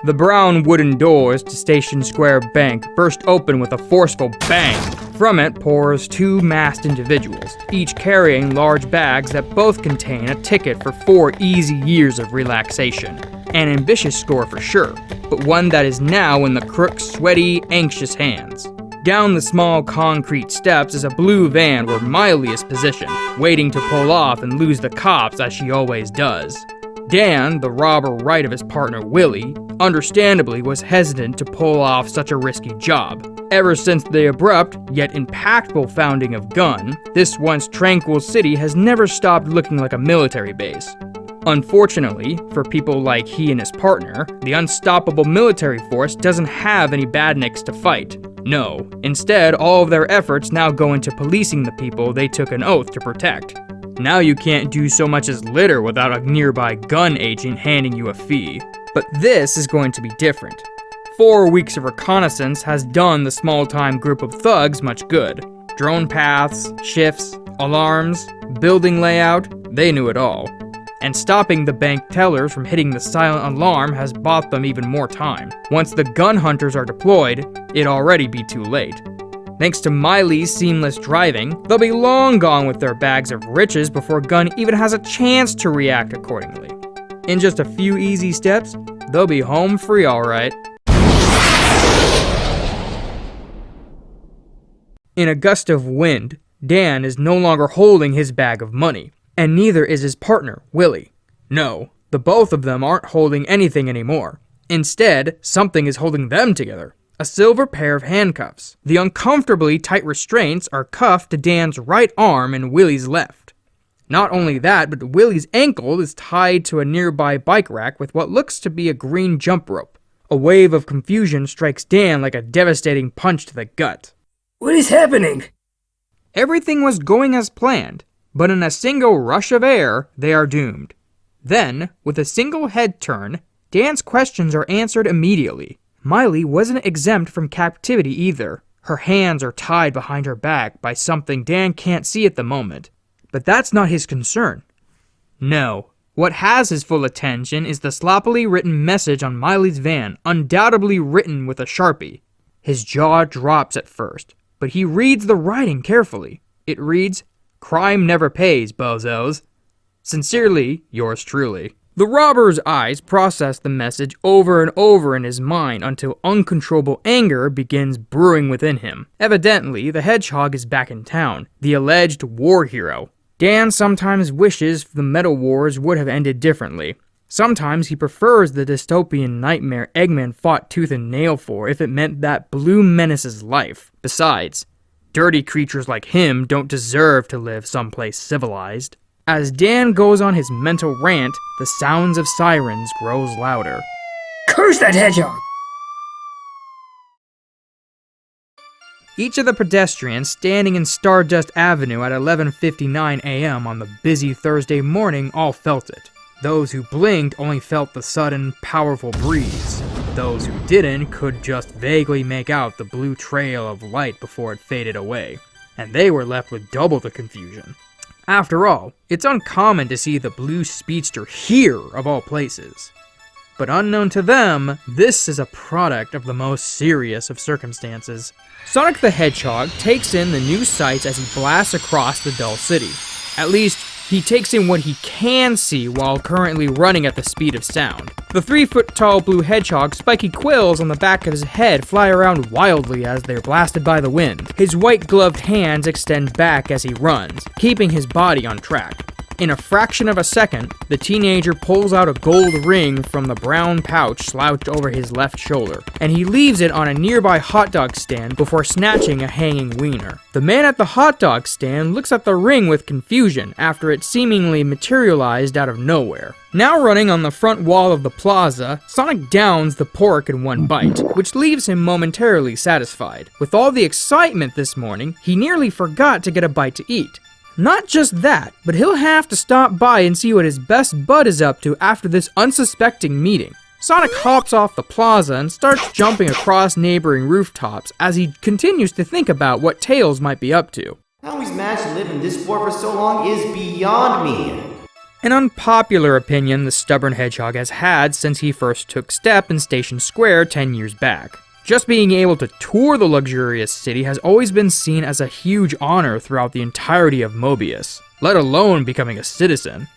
The brown wooden doors to Station Square Bank burst open with a forceful bang. From it pours two masked individuals, each carrying large bags that both contain a ticket for 4 easy years of relaxation. An ambitious score for sure, but one that is now in the crook's sweaty, anxious hands. Down the small concrete steps is a blue van where Miley is positioned, waiting to pull off and lose the cops as she always does. Dan, the robber right of his partner Willie, understandably was hesitant to pull off such a risky job. Ever since the abrupt, yet impactful founding of Gun, this once tranquil city has never stopped looking like a military base. Unfortunately, for people like he and his partner, the unstoppable military force doesn't have any badniks to fight. No, instead all of their efforts now go into policing the people they took an oath to protect. Now you can't do so much as litter without a nearby gun agent handing you a fee. But this is going to be different. 4 weeks of reconnaissance has done the small-time group of thugs much good. Drone paths, shifts, alarms, building layout, they knew it all. And stopping the bank tellers from hitting the silent alarm has bought them even more time. Once the gun hunters are deployed, it'd already be too late. Thanks to Miley's seamless driving, they'll be long gone with their bags of riches before Gun even has a chance to react accordingly. In just a few easy steps, they'll be home free alright. In a gust of wind, Dan is no longer holding his bag of money, and neither is his partner, Willie. No, the both of them aren't holding anything anymore. Instead, something is holding them together. A silver pair of handcuffs. The uncomfortably tight restraints are cuffed to Dan's right arm and Willie's left. Not only that, but Willie's ankle is tied to a nearby bike rack with what looks to be a green jump rope. A wave of confusion strikes Dan like a devastating punch to the gut. What is happening? Everything was going as planned, but in a single rush of air, they are doomed. Then, with a single head turn, Dan's questions are answered immediately. Miley wasn't exempt from captivity either. Her hands are tied behind her back by something Dan can't see at the moment. But that's not his concern. No. What has his full attention is the sloppily written message on Miley's van, undoubtedly written with a Sharpie. His jaw drops at first, but he reads the writing carefully. It reads, "Crime never pays, bozos. Sincerely, yours truly." The robber's eyes process the message over and over in his mind until uncontrollable anger begins brewing within him. Evidently, the Hedgehog is back in town, the alleged war hero. Dan sometimes wishes the Metal Wars would have ended differently. Sometimes he prefers the dystopian nightmare Eggman fought tooth and nail for if it meant that Blue Menace's life. Besides, dirty creatures like him don't deserve to live someplace civilized. As Dan goes on his mental rant, the sounds of sirens grows louder. Curse that hedgehog! Each of the pedestrians standing in Stardust Avenue at 11:59 a.m. on the busy Thursday morning all felt it. Those who blinked only felt the sudden, powerful breeze. Those who didn't could just vaguely make out the blue trail of light before it faded away, and they were left with double the confusion. After all, it's uncommon to see the blue speedster here of all places. But unknown to them, this is a product of the most serious of circumstances. Sonic the Hedgehog takes in the new sights as he blasts across the dull city. At least, he takes in what he can see while currently running at the speed of sound. The 3-foot-tall blue hedgehog's spiky quills on the back of his head fly around wildly as they're blasted by the wind. His white-gloved hands extend back as he runs, keeping his body on track. In a fraction of a second, the teenager pulls out a gold ring from the brown pouch slouched over his left shoulder, and he leaves it on a nearby hot dog stand before snatching a hanging wiener. The man at the hot dog stand looks at the ring with confusion after it seemingly materialized out of nowhere. Now running on the front wall of the plaza, Sonic downs the pork in one bite, which leaves him momentarily satisfied. With all the excitement this morning, he nearly forgot to get a bite to eat. Not just that, but he'll have to stop by and see what his best bud is up to after this unsuspecting meeting. Sonic hops off the plaza and starts jumping across neighboring rooftops as he continues to think about what Tails might be up to. How he's managed to live in this world for so long is beyond me. An unpopular opinion the stubborn hedgehog has had since he first took step in Station Square 10 years back. Just being able to tour the luxurious city has always been seen as a huge honor throughout the entirety of Mobius, let alone becoming a citizen.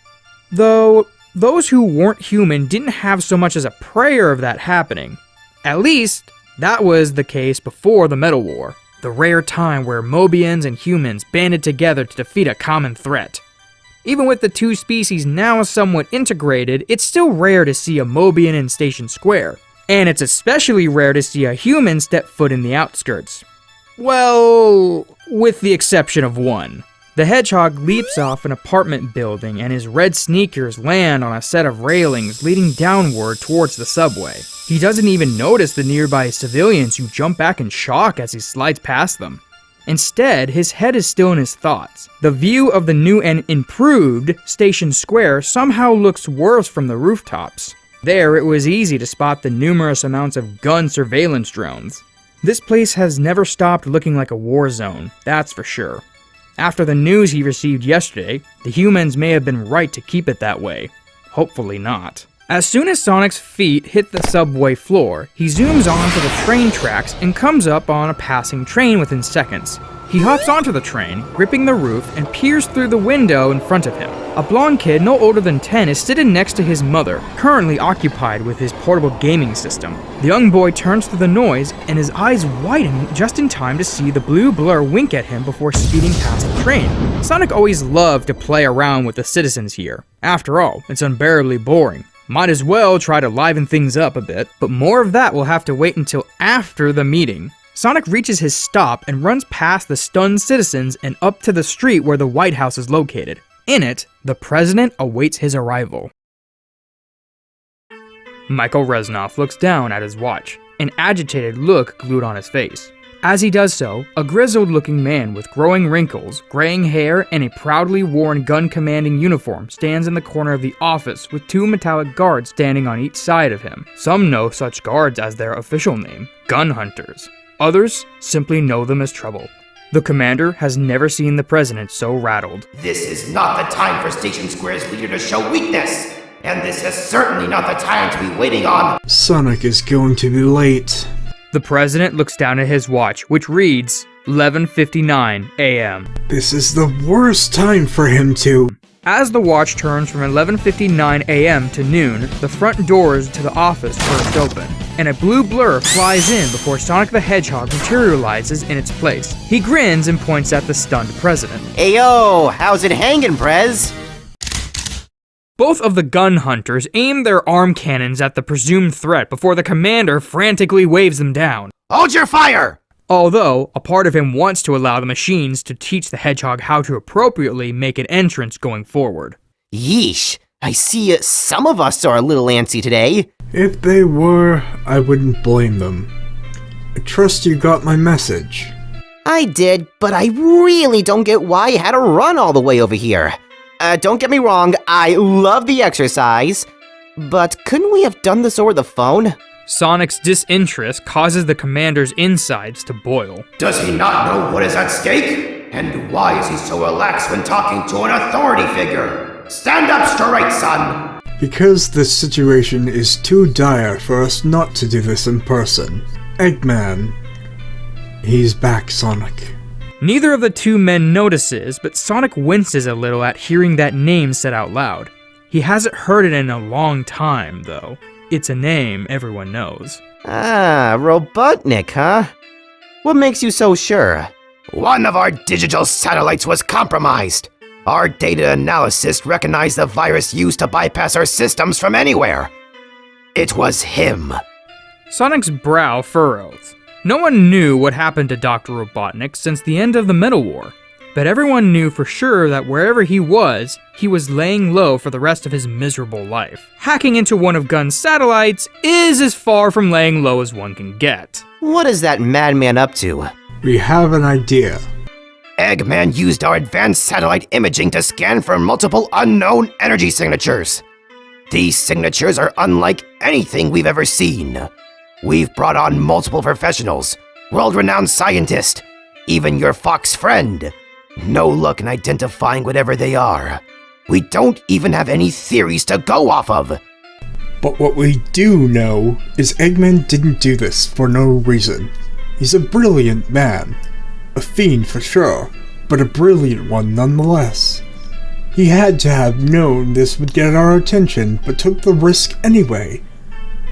Though, those who weren't human didn't have so much as a prayer of that happening. At least, that was the case before the Metal War, the rare time where Mobians and humans banded together to defeat a common threat. Even with the two species now somewhat integrated, it's still rare to see a Mobian in Station Square. And it's especially rare to see a human step foot in the outskirts. Well, with the exception of one. The hedgehog leaps off an apartment building and his red sneakers land on a set of railings leading downward towards the subway. He doesn't even notice the nearby civilians who jump back in shock as he slides past them. Instead, his head is still in his thoughts. The view of the new and improved Station Square somehow looks worse from the rooftops. There, it was easy to spot the numerous amounts of gun surveillance drones. This place has never stopped looking like a war zone, that's for sure. After the news he received yesterday, the humans may have been right to keep it that way. Hopefully not. As soon as Sonic's feet hit the subway floor, he zooms onto the train tracks and comes up on a passing train within seconds. He hops onto the train, gripping the roof, and peers through the window in front of him. A blonde kid no older than 10 is sitting next to his mother, currently occupied with his portable gaming system. The young boy turns to the noise, and his eyes widen just in time to see the blue blur wink at him before speeding past the train. Sonic always loved to play around with the citizens here. After all, it's unbearably boring. Might as well try to liven things up a bit, but more of that will have to wait until after the meeting. Sonic reaches his stop and runs past the stunned citizens and up to the street where the White House is located. In it, the president awaits his arrival. Michael Reznov looks down at his watch, an agitated look glued on his face. As he does so, a grizzled-looking man with growing wrinkles, graying hair, and a proudly worn gun-commanding uniform stands in the corner of the office with two metallic guards standing on each side of him. Some know such guards as their official name, gun hunters. Others simply know them as trouble. The commander has never seen the president so rattled. This is not the time for Station Square's leader to show weakness, and this is certainly not the time to be waiting on. Sonic is going to be late. The president looks down at his watch, which reads 11:59 a.m. This is the worst time for him to... As the watch turns from 11:59 a.m. to noon, the front doors to the office burst open, and a blue blur flies in before Sonic the Hedgehog materializes in its place. He grins and points at the stunned president. Ayo, how's it hangin', Prez? Both of the gun hunters aim their arm cannons at the presumed threat before the commander frantically waves them down. Hold your fire! Although, a part of him wants to allow the machines to teach the hedgehog how to appropriately make an entrance going forward. Yeesh, I see some of us are a little antsy today. If they were, I wouldn't blame them. I trust you got my message. I did, but I really don't get why you had to run all the way over here. Don't get me wrong, I love the exercise, but couldn't we have done this over the phone? Sonic's disinterest causes the commander's insides to boil. Does he not know what is at stake? And why is he so relaxed when talking to an authority figure? Stand up straight, son! Because this situation is too dire for us not to do this in person. Eggman. He's back, Sonic. Neither of the two men notices, but Sonic winces a little at hearing that name said out loud. He hasn't heard it in a long time, though. It's a name everyone knows. Ah, Robotnik, huh? What makes you so sure? One of our digital satellites was compromised. Our data analysis recognized the virus used to bypass our systems from anywhere. It was him. Sonic's brow furrows. No one knew what happened to Dr. Robotnik since the end of the Metal War, but everyone knew for sure that wherever he was laying low for the rest of his miserable life. Hacking into one of Gun's satellites is as far from laying low as one can get. What is that madman up to? We have an idea. Eggman used our advanced satellite imaging to scan for multiple unknown energy signatures. These signatures are unlike anything we've ever seen. We've brought on multiple professionals, world-renowned scientists, even your fox friend. No luck in identifying whatever they are. We don't even have any theories to go off of. But what we do know is Eggman didn't do this for no reason. He's a brilliant man. A fiend for sure, but a brilliant one nonetheless. He had to have known this would get our attention, but took the risk anyway.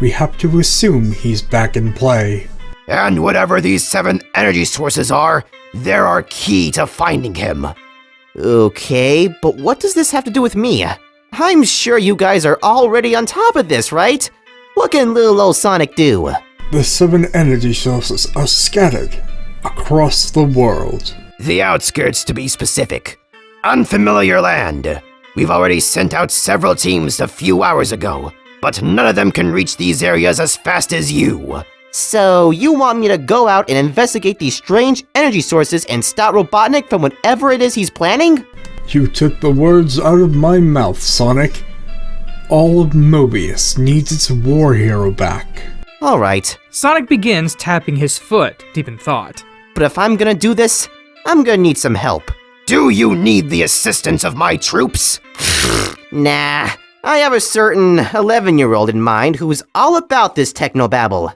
We have to assume he's back in play. And whatever these 7 energy sources are, they're our key to finding him. Okay, but what does this have to do with me? I'm sure you guys are already on top of this, right? What can little old Sonic do? The 7 energy sources are scattered across the world. The outskirts, to be specific. Unfamiliar land. We've already sent out several teams a few hours ago, but none of them can reach these areas as fast as you. So, you want me to go out and investigate these strange energy sources and stop Robotnik from whatever it is he's planning? You took the words out of my mouth, Sonic. All of Mobius needs its war hero back. Alright, Sonic begins tapping his foot, deep in thought. but if I'm gonna do this, I'm gonna need some help. Do you need the assistance of my troops? Nah, I have a certain 11-year-old in mind who's all about this technobabble.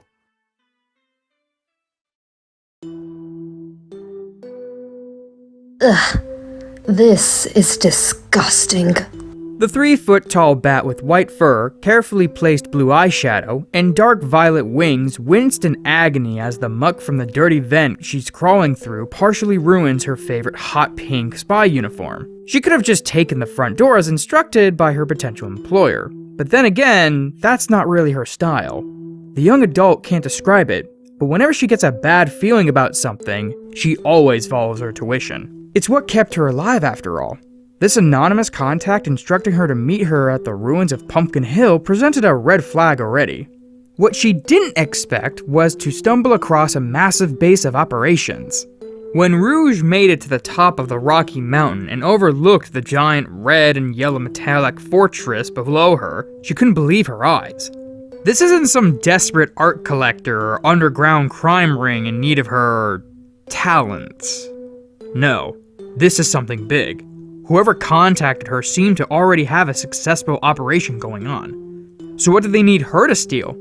Ugh, this is disgusting. The 3-foot-tall bat with white fur, carefully placed blue eyeshadow, and dark violet wings winced in agony as the muck from the dirty vent she's crawling through partially ruins her favorite hot pink spy uniform. She could have just taken the front door as instructed by her potential employer. But then again, that's not really her style. The young adult can't describe it, but whenever she gets a bad feeling about something, she always follows her tuition. It's what kept her alive after all. This anonymous contact instructing her to meet her at the ruins of Pumpkin Hill presented a red flag already. What she didn't expect was to stumble across a massive base of operations. When Rouge made it to the top of the rocky mountain and overlooked the giant red and yellow metallic fortress below her, she couldn't believe her eyes. This isn't some desperate art collector or underground crime ring in need of her talents. No, this is something big. Whoever contacted her seemed to already have a successful operation going on. So what do they need her to steal?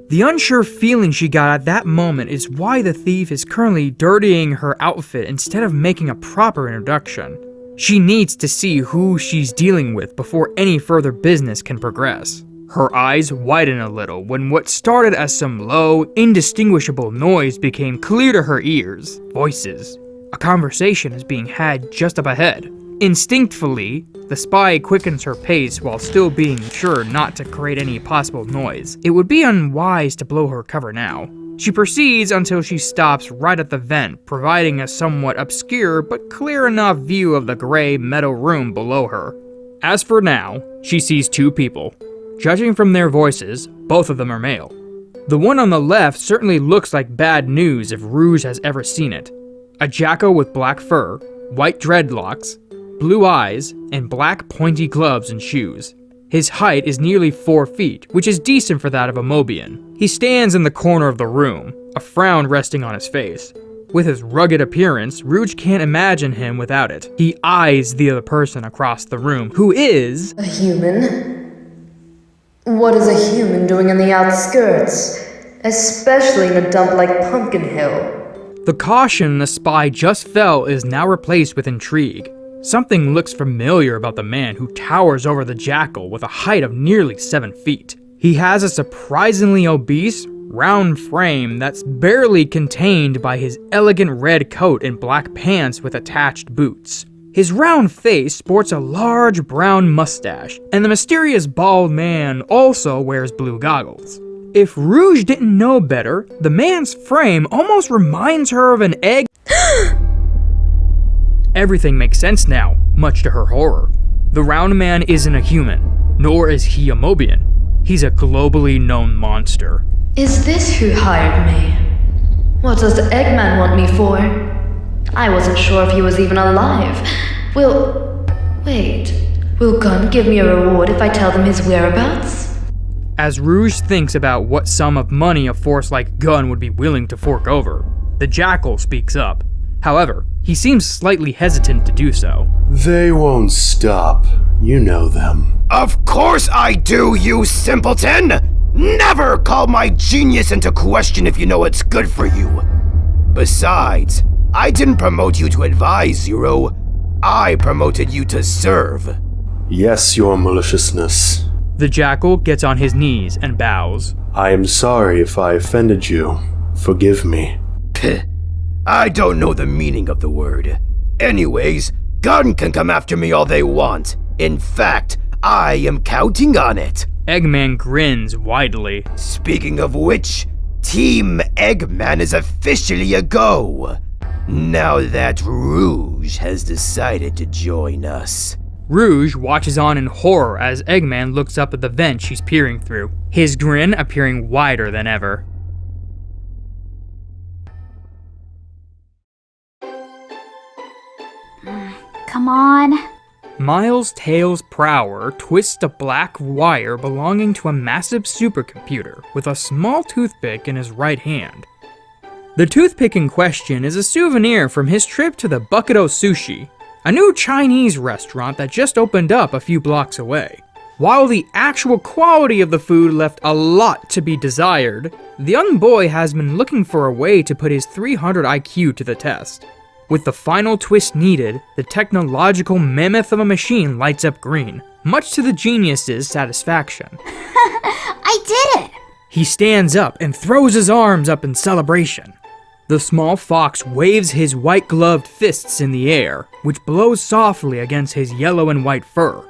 The unsure feeling she got at that moment is why the thief is currently dirtying her outfit instead of making a proper introduction. She needs to see who she's dealing with before any further business can progress. Her eyes widen a little when what started as some low, indistinguishable noise became clear to her ears. Voices. A conversation is being had just up ahead. Instinctively, the spy quickens her pace while still being sure not to create any possible noise. It would be unwise to blow her cover now. She proceeds until she stops right at the vent, providing a somewhat obscure but clear enough view of the gray metal room below her. As for now, she sees 2 people. Judging from their voices, both of them are male. The one on the left certainly looks like bad news if Rouge has ever seen it. A jackal with black fur, white dreadlocks, blue eyes, and black pointy gloves and shoes. His height is nearly 4 feet, which is decent for that of a Mobian. He stands in the corner of the room, a frown resting on his face. With his rugged appearance, Rouge can't imagine him without it. He eyes the other person across the room, who is... A human? What is a human doing in the outskirts? Especially in a dump like Pumpkin Hill? The caution the spy just felt is now replaced with intrigue. Something looks familiar about the man who towers over the jackal with a height of nearly 7 feet. He has a surprisingly obese, round frame that's barely contained by his elegant red coat and black pants with attached boots. His round face sports a large brown mustache, and the mysterious bald man also wears blue goggles. If Rouge didn't know better, the man's frame almost reminds her of an egg. Everything makes sense now, much to her horror. The round man isn't a human, nor is he a Mobian. He's a globally known monster. Is this who hired me? What does the Eggman want me for? I wasn't sure if he was even alive. Will Gunn give me a reward if I tell them his whereabouts? As Rouge thinks about what sum of money a force like Gunn would be willing to fork over, the jackal speaks up. However, he seems slightly hesitant to do so. They won't stop. You know them. Of course I do, you simpleton! Never call my genius into question if you know what's good for you. Besides, I didn't promote you to advise, Zero. I promoted you to serve. Yes, your maliciousness. The jackal gets on his knees and bows. I am sorry if I offended you. Forgive me. Peh. I don't know the meaning of the word. Anyways, Gun can come after me all they want. In fact, I am counting on it. Eggman grins widely. Speaking of which, Team Eggman is officially a go. Now that Rouge has decided to join us. Rouge watches on in horror as Eggman looks up at the vent she's peering through, his grin appearing wider than ever. Come on. Miles' Tails Prower twists a black wire belonging to a massive supercomputer with a small toothpick in his right hand. The toothpick in question is a souvenir from his trip to the Bucket-O Sushi, a new Chinese restaurant that just opened up a few blocks away. While the actual quality of the food left a lot to be desired, the young boy has been looking for a way to put his 300 IQ to the test. With the final twist needed, the technological mammoth of a machine lights up green, much to the genius's satisfaction. I did it! He stands up and throws his arms up in celebration. The small fox waves his white-gloved fists in the air, which blows softly against his yellow and white fur.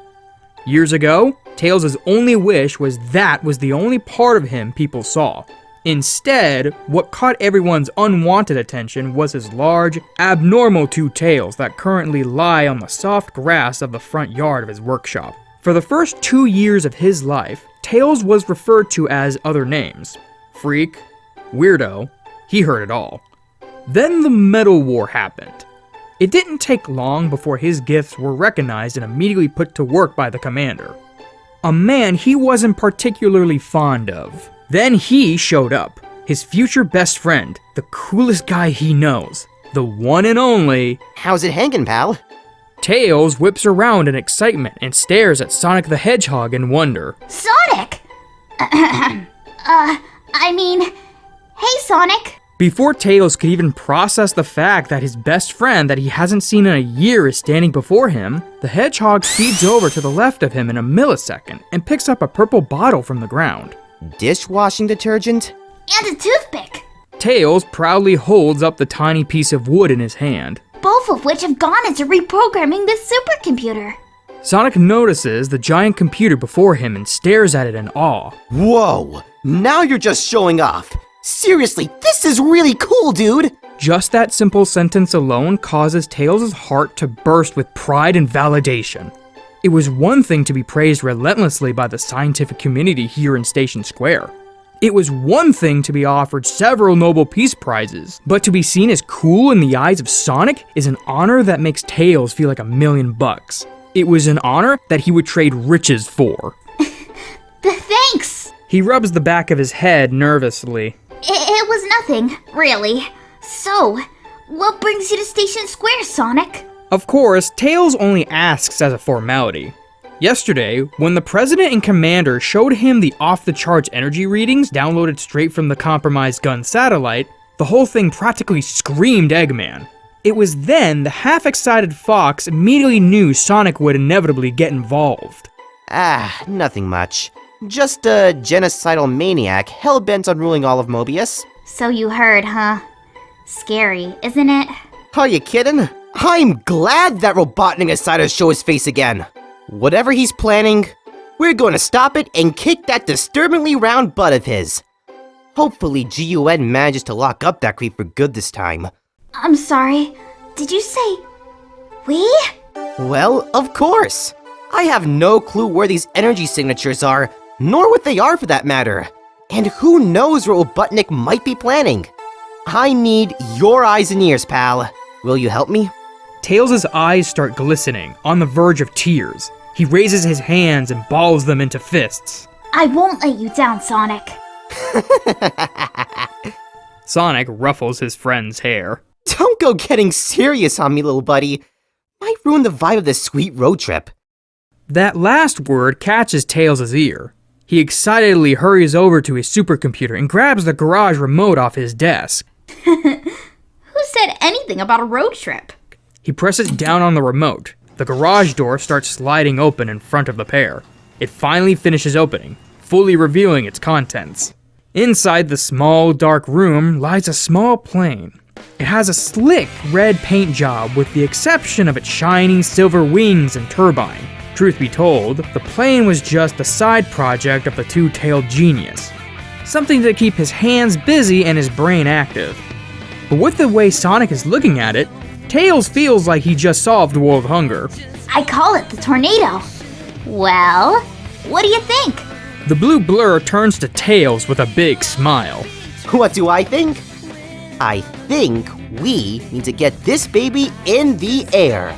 Years ago, Tails' only wish was that was the only part of him people saw. Instead, what caught everyone's unwanted attention was his large, abnormal two tails that currently lie on the soft grass of the front yard of his workshop. For the first 2 years of his life, Tails was referred to as other names. Freak, Weirdo, he heard it all. Then the Metal War happened. It didn't take long before his gifts were recognized and immediately put to work by the commander. A man he wasn't particularly fond of. Then he showed up, his future best friend, the coolest guy he knows, the one and only... How's it hanging, pal? Tails whips around in excitement and stares at Sonic the Hedgehog in wonder. Sonic! Hey, Sonic! Before Tails could even process the fact that his best friend that he hasn't seen in a year is standing before him, the hedgehog speeds over to the left of him in a millisecond and picks up a purple bottle from the ground. Dishwashing detergent? And a toothpick! Tails proudly holds up the tiny piece of wood in his hand. Both of which have gone into reprogramming this supercomputer. Sonic notices the giant computer before him and stares at it in awe. Whoa! Now you're just showing off! Seriously, this is really cool, dude! Just that simple sentence alone causes Tails' heart to burst with pride and validation. It was one thing to be praised relentlessly by the scientific community here in Station Square. It was one thing to be offered several Nobel Peace Prizes, but to be seen as cool in the eyes of Sonic is an honor that makes Tails feel like $1,000,000. It was an honor that he would trade riches for. Thanks! He rubs the back of his head nervously. It was nothing, really. So, what brings you to Station Square, Sonic? Of course, Tails only asks as a formality. Yesterday, when the President and Commander showed him the off-the-charts energy readings downloaded straight from the compromised gun satellite, the whole thing practically screamed Eggman. It was then the half-excited Fox immediately knew Sonic would inevitably get involved. Nothing much. Just a genocidal maniac hell-bent on ruling all of Mobius. So you heard, huh? Scary, isn't it? Are you kidding? I'm glad that Robotnik decided to show his face again. Whatever he's planning, we're going to stop it and kick that disturbingly round butt of his. Hopefully GUN manages to lock up that creep for good this time. I'm sorry, did you say we? Well, of course. I have no clue where these energy signatures are, nor what they are for that matter. And who knows what Robotnik might be planning. I need your eyes and ears, pal. Will you help me? Tails' eyes start glistening, on the verge of tears. He raises his hands and balls them into fists. I won't let you down, Sonic. Sonic ruffles his friend's hair. Don't go getting serious on me, little buddy. Might ruin the vibe of this sweet road trip. That last word catches Tails' ear. He excitedly hurries over to his supercomputer and grabs the garage remote off his desk. Who said anything about a road trip? He presses down on the remote. The garage door starts sliding open in front of the pair. It finally finishes opening, fully revealing its contents. Inside the small, dark room lies a small plane. It has a slick red paint job with the exception of its shiny silver wings and turbine. Truth be told, the plane was just a side project of the two-tailed genius. Something to keep his hands busy and his brain active. But with the way Sonic is looking at it, Tails feels like he just solved world hunger. I call it the tornado. Well, what do you think? The blue blur turns to Tails with a big smile. What do I think? I think we need to get this baby in the air.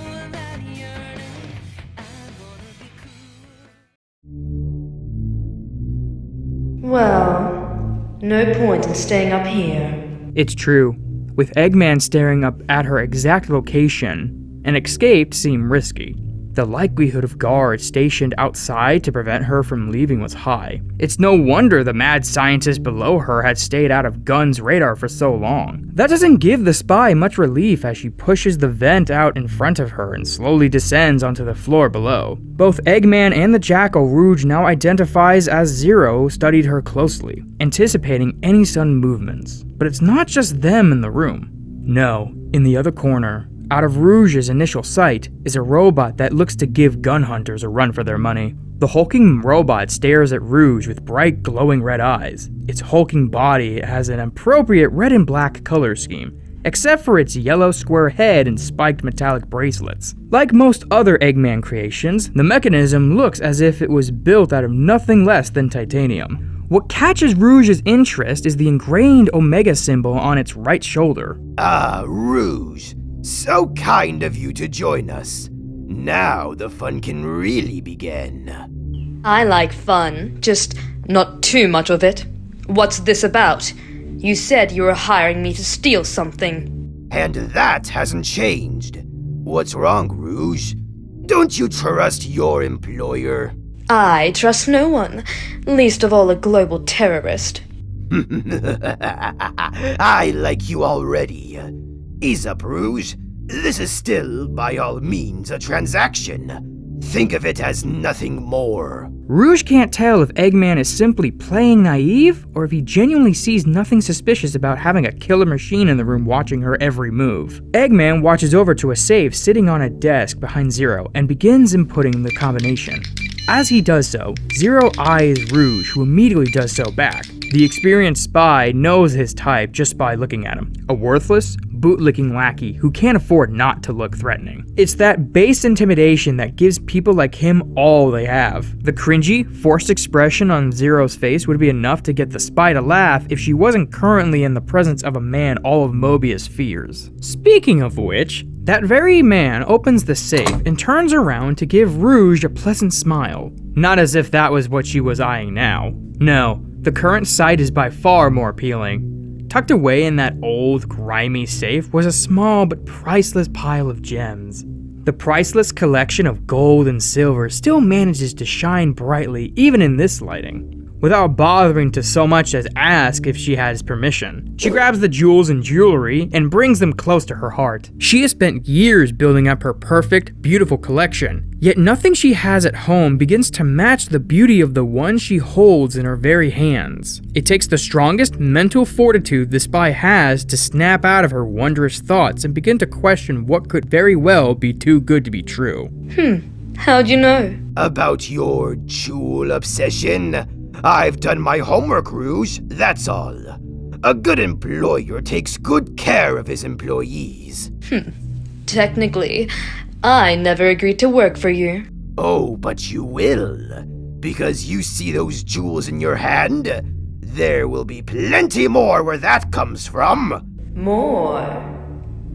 Well, no point in staying up here. It's true. With Eggman staring up at her exact location, an escape seemed risky. The likelihood of guards stationed outside to prevent her from leaving was high. It's no wonder the mad scientist below her had stayed out of Gun's radar for so long. That doesn't give the spy much relief as she pushes the vent out in front of her and slowly descends onto the floor below. Both Eggman and the jackal Rouge now identifies as Zero studied her closely, anticipating any sudden movements. But it's not just them in the room. No, in the other corner, out of Rouge's initial sight, is a robot that looks to give gun hunters a run for their money. The hulking robot stares at Rouge with bright glowing red eyes. Its hulking body has an appropriate red and black color scheme, except for its yellow square head and spiked metallic bracelets. Like most other Eggman creations, the mechanism looks as if it was built out of nothing less than titanium. What catches Rouge's interest is the ingrained Omega symbol on its right shoulder. Ah, Rouge. So kind of you to join us. Now the fun can really begin. I like fun, just not too much of it. What's this about? You said you were hiring me to steal something. And that hasn't changed. What's wrong, Rouge? Don't you trust your employer? I trust no one, least of all a global terrorist. I like you already. Ease up, Rouge. This is still, by all means, a transaction. Think of it as nothing more. Rouge can't tell if Eggman is simply playing naive, or if he genuinely sees nothing suspicious about having a killer machine in the room watching her every move. Eggman watches over to a safe sitting on a desk behind Zero and begins inputting the combination. As he does so, Zero eyes Rouge, who immediately does so back. The experienced spy knows his type just by looking at him. A worthless, bootlicking lackey who can't afford not to look threatening. It's that base intimidation that gives people like him all they have. The cringy, forced expression on Zero's face would be enough to get the spy to laugh if she wasn't currently in the presence of a man all of Mobius fears. Speaking of which, that very man opens the safe and turns around to give Rouge a pleasant smile. Not as if that was what she was eyeing now. No, the current sight is by far more appealing. Tucked away in that old, grimy safe was a small but priceless pile of gems. The priceless collection of gold and silver still manages to shine brightly even in this lighting, without bothering to so much as ask if she has permission. She grabs the jewels and jewelry and brings them close to her heart. She has spent years building up her perfect, beautiful collection, yet nothing she has at home begins to match the beauty of the one she holds in her very hands. It takes the strongest mental fortitude the spy has to snap out of her wondrous thoughts and begin to question what could very well be too good to be true. How'd you know? About your jewel obsession? I've done my homework, Rouge, that's all. A good employer takes good care of his employees. Technically, I never agreed to work for you. Oh, but you will. Because you see those jewels in your hand? There will be plenty more where that comes from. More?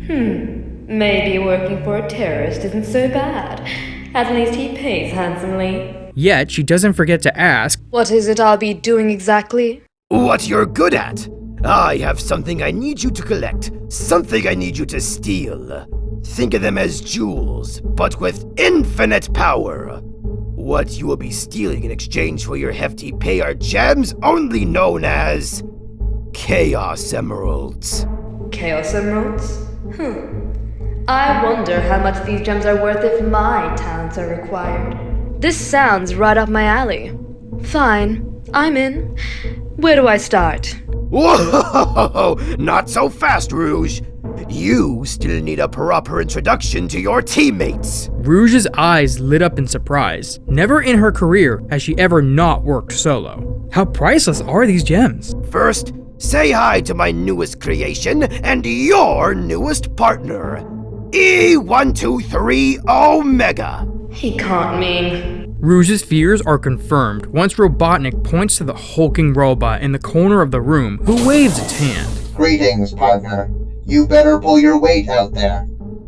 Maybe working for a terrorist isn't so bad. At least he pays handsomely. Yet, she doesn't forget to ask, What is it I'll be doing exactly? What you're good at. I have something I need you to collect, something I need you to steal. Think of them as jewels, but with infinite power. What you will be stealing in exchange for your hefty pay are gems only known as Chaos Emeralds. Chaos Emeralds? I wonder how much these gems are worth if my talents are required. This sounds right up my alley. Fine, I'm in. Where do I start? Whoa! Not so fast, Rouge. You still need a proper introduction to your teammates. Rouge's eyes lit up in surprise. Never in her career has she ever not worked solo. How priceless are these gems? First, say hi to my newest creation and your newest partner, E123 Omega. He can't mean... Rouge's fears are confirmed once Robotnik points to the hulking robot in the corner of the room who waves its hand. Greetings, partner. You better pull your weight out there.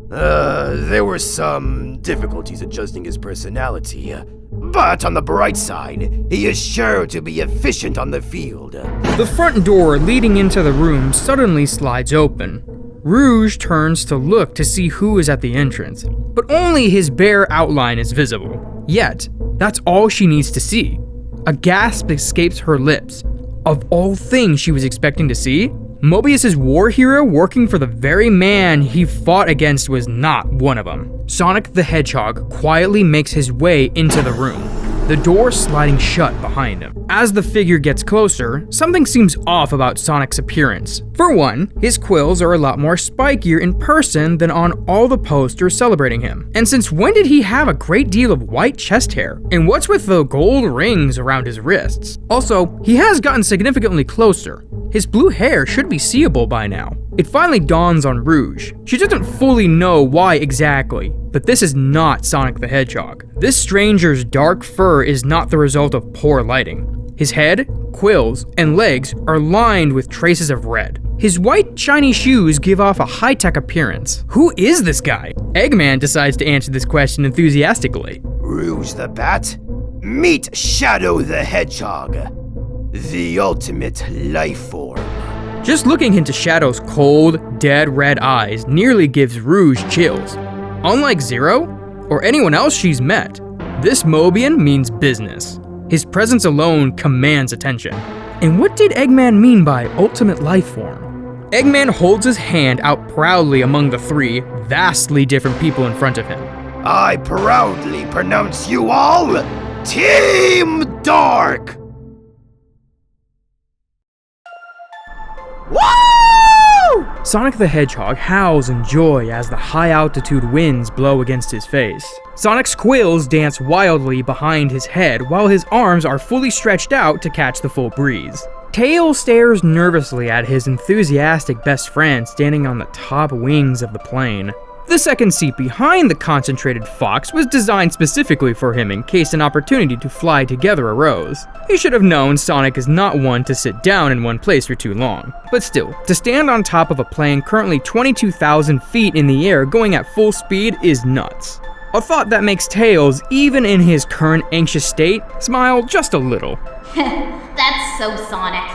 There were some difficulties adjusting his personality, but on the bright side, he is sure to be efficient on the field. The front door leading into the room suddenly slides open. Rouge turns to look to see who is at the entrance, but only his bare outline is visible. Yet, that's all she needs to see. A gasp escapes her lips. Of all things she was expecting to see, Mobius' war hero working for the very man he fought against was not one of them. Sonic the Hedgehog quietly makes his way into the room, the door sliding shut behind him. As the figure gets closer, something seems off about Sonic's appearance. For one, his quills are a lot more spikier in person than on all the posters celebrating him. And since when did he have a great deal of white chest hair? And what's with the gold rings around his wrists? Also, he has gotten significantly closer. His blue hair should be seeable by now. It finally dawns on Rouge. She doesn't fully know why exactly, but this is not Sonic the Hedgehog. This stranger's dark fur is not the result of poor lighting. His head, quills, and legs are lined with traces of red. His white, shiny shoes give off a high-tech appearance. Who is this guy? Eggman decides to answer this question enthusiastically. Rouge the Bat, meet Shadow the Hedgehog, the ultimate life form. Just looking into Shadow's cold, dead red eyes nearly gives Rouge chills. Unlike Zero, or anyone else she's met, this Mobian means business. His presence alone commands attention. And what did Eggman mean by ultimate life form? Eggman holds his hand out proudly among the three vastly different people in front of him. I proudly pronounce you all Team Dark! Woo! Sonic the Hedgehog howls in joy as the high-altitude winds blow against his face. Sonic's quills dance wildly behind his head while his arms are fully stretched out to catch the full breeze. Tails stares nervously at his enthusiastic best friend standing on the top wings of the plane. The second seat behind the concentrated Fox was designed specifically for him in case an opportunity to fly together arose. He should have known Sonic is not one to sit down in one place for too long. But still, to stand on top of a plane currently 22,000 feet in the air going at full speed is nuts. A thought that makes Tails, even in his current anxious state, smile just a little. That's so Sonic.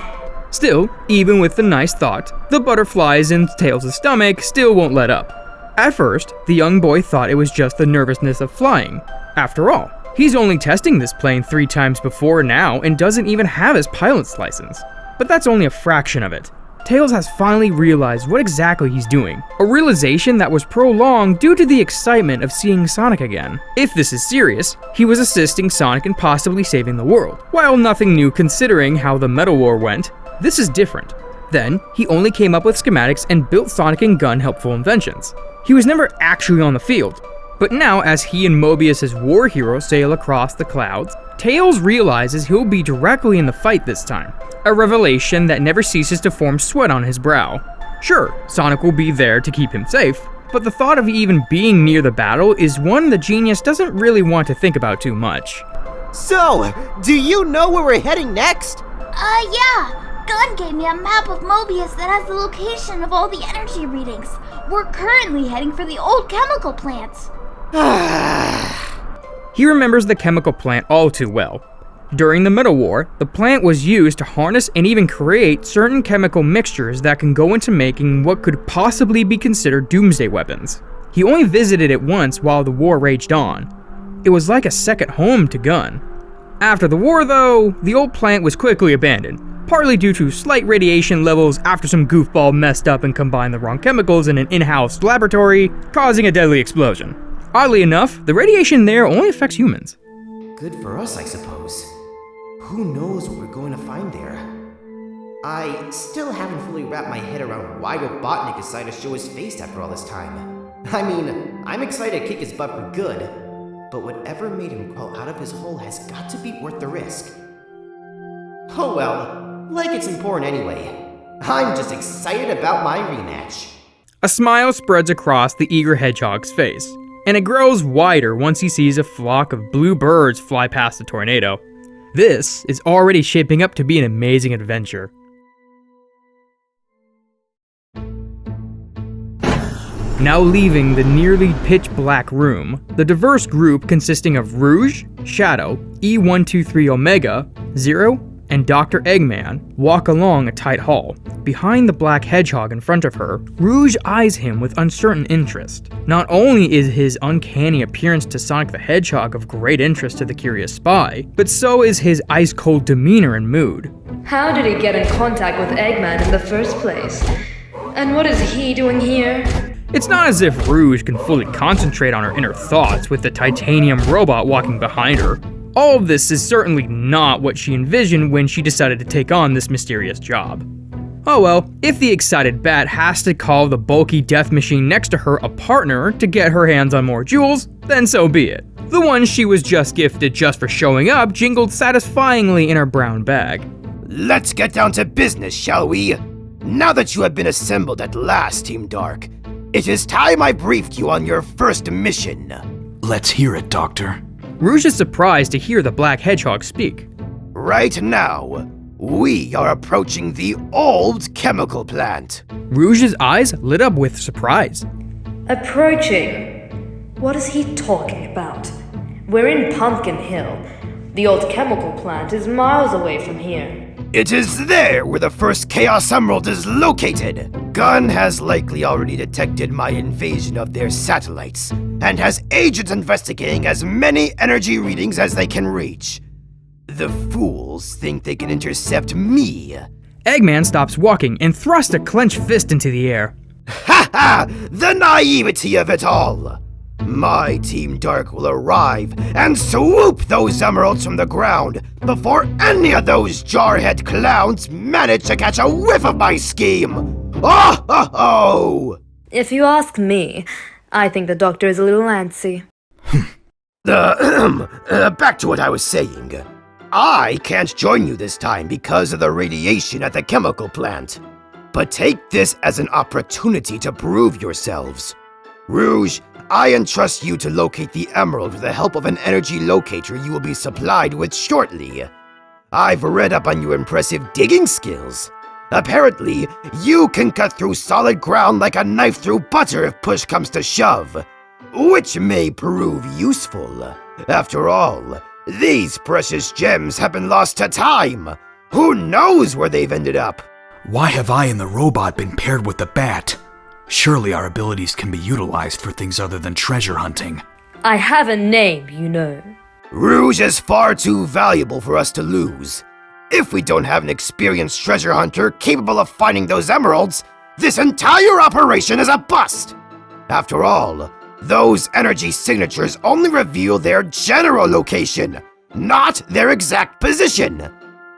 Still, even with the nice thought, the butterflies in Tails' stomach still won't let up. At first, the young boy thought it was just the nervousness of flying. After all, he's only testing this plane 3 times before now and doesn't even have his pilot's license. But that's only a fraction of it. Tails has finally realized what exactly he's doing, a realization that was prolonged due to the excitement of seeing Sonic again. If this is serious, he was assisting Sonic in possibly saving the world. While nothing new considering how the Metal War went, this is different. Then, he only came up with schematics and built Sonic and Gun helpful inventions. He was never actually on the field, but now as he and Mobius' war hero sail across the clouds, Tails realizes he'll be directly in the fight this time, a revelation that never ceases to form sweat on his brow. Sure, Sonic will be there to keep him safe, but the thought of even being near the battle is one the genius doesn't really want to think about too much. So, do you know where we're heading next? Yeah. Gun gave me a map of Mobius that has the location of all the energy readings. We're currently heading for the old chemical plants. He remembers the chemical plant all too well. During the Middle War, the plant was used to harness and even create certain chemical mixtures that can go into making what could possibly be considered doomsday weapons. He only visited it once while the war raged on. It was like a second home to Gunn. After the war though, the old plant was quickly abandoned, partly due to slight radiation levels after some goofball messed up and combined the wrong chemicals in an in-house laboratory, causing a deadly explosion. Oddly enough, the radiation there only affects humans. Good for us, I suppose. Who knows what we're going to find there? I still haven't fully wrapped my head around why Robotnik decided to show his face after all this time. I mean, I'm excited to kick his butt for good, but whatever made him crawl out of his hole has got to be worth the risk. Oh well, like it's important anyway. I'm just excited about my rematch. A smile spreads across the eager hedgehog's face, and it grows wider once he sees a flock of blue birds fly past the tornado. This is already shaping up to be an amazing adventure. Now leaving the nearly pitch-black room, the diverse group consisting of Rouge, Shadow, E123 Omega, Zero, and Dr. Eggman walk along a tight hall. Behind the black hedgehog in front of her, Rouge eyes him with uncertain interest. Not only is his uncanny appearance to Sonic the Hedgehog of great interest to the curious spy, but so is his ice-cold demeanor and mood. How did he get in contact with Eggman in the first place? And what is he doing here? It's not as if Rouge can fully concentrate on her inner thoughts with the titanium robot walking behind her. All of this is certainly not what she envisioned when she decided to take on this mysterious job. Oh well, if the excited bat has to call the bulky death machine next to her a partner to get her hands on more jewels, then so be it. The one she was just gifted just for showing up jingled satisfyingly in her brown bag. Let's get down to business, shall we? Now that you have been assembled at last, Team Dark, it is time I briefed you on your first mission. Let's hear it, Doctor. Rouge is surprised to hear the black hedgehog speak. Right now, we are approaching the old chemical plant. Rouge's eyes lit up with surprise. Approaching? What is he talking about? We're in Pumpkin Hill. The old chemical plant is miles away from here. It is there where the first Chaos Emerald is located. Gunn has likely already detected my invasion of their satellites, and has agents investigating as many energy readings as they can reach. The fools think they can intercept me. Eggman stops walking and thrusts a clenched fist into the air. Ha ha! The naivety of it all! My Team Dark will arrive and swoop those emeralds from the ground before any of those jarhead clowns manage to catch a whiff of my scheme! Oh ho ho! If you ask me, I think the doctor is a little antsy. Back to what I was saying. I can't join you this time because of the radiation at the chemical plant. But take this as an opportunity to prove yourselves. Rouge, I entrust you to locate the emerald with the help of an energy locator you will be supplied with shortly. I've read up on your impressive digging skills. Apparently, you can cut through solid ground like a knife through butter if push comes to shove, which may prove useful. After all, these precious gems have been lost to time. Who knows where they've ended up? Why have I and the robot been paired with the bat? Surely our abilities can be utilized for things other than treasure hunting. I have a name, you know. Rouge is far too valuable for us to lose. If we don't have an experienced treasure hunter capable of finding those emeralds, this entire operation is a bust! After all, those energy signatures only reveal their general location, not their exact position.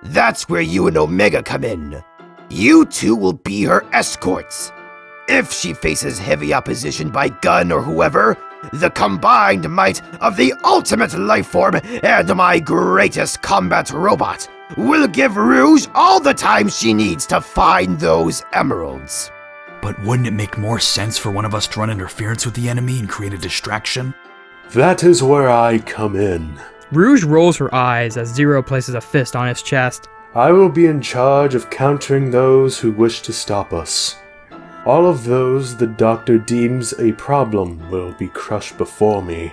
That's where you and Omega come in. You two will be her escorts. If she faces heavy opposition by Gunn or whoever, the combined might of the ultimate life form and my greatest combat robot will give Rouge all the time she needs to find those emeralds. But wouldn't it make more sense for one of us to run interference with the enemy and create a distraction? That is where I come in. Rouge rolls her eyes as Zero places a fist on his chest. I will be in charge of countering those who wish to stop us. All of those the Doctor deems a problem will be crushed before me,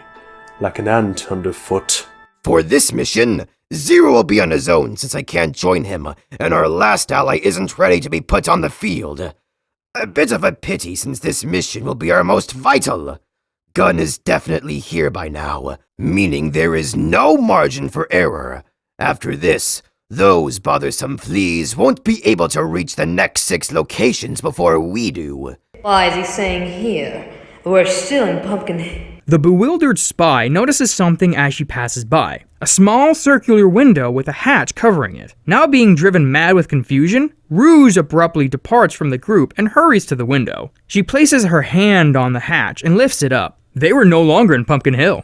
like an ant underfoot. For this mission, Zero will be on his own since I can't join him, and our last ally isn't ready to be put on the field. A bit of a pity since this mission will be our most vital. Gun is definitely here by now, meaning there is no margin for error. After this, those bothersome fleas won't be able to reach the next 6 locations before we do. Why is he saying here? We're still in Pumpkin. The bewildered spy notices something as she passes by. A small circular window with a hatch covering it. Now being driven mad with confusion, Rouge abruptly departs from the group and hurries to the window. She places her hand on the hatch and lifts it up. They were no longer in Pumpkin Hill.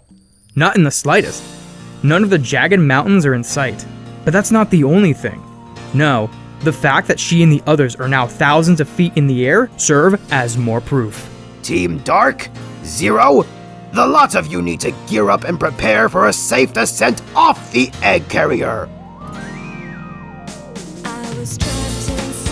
Not in the slightest. None of the jagged mountains are in sight. But that's not the only thing. No, the fact that she and the others are now thousands of feet in the air serve as more proof. Team Dark, Zero, the lot of you need to gear up and prepare for a safe descent off the egg carrier. I was trapped inside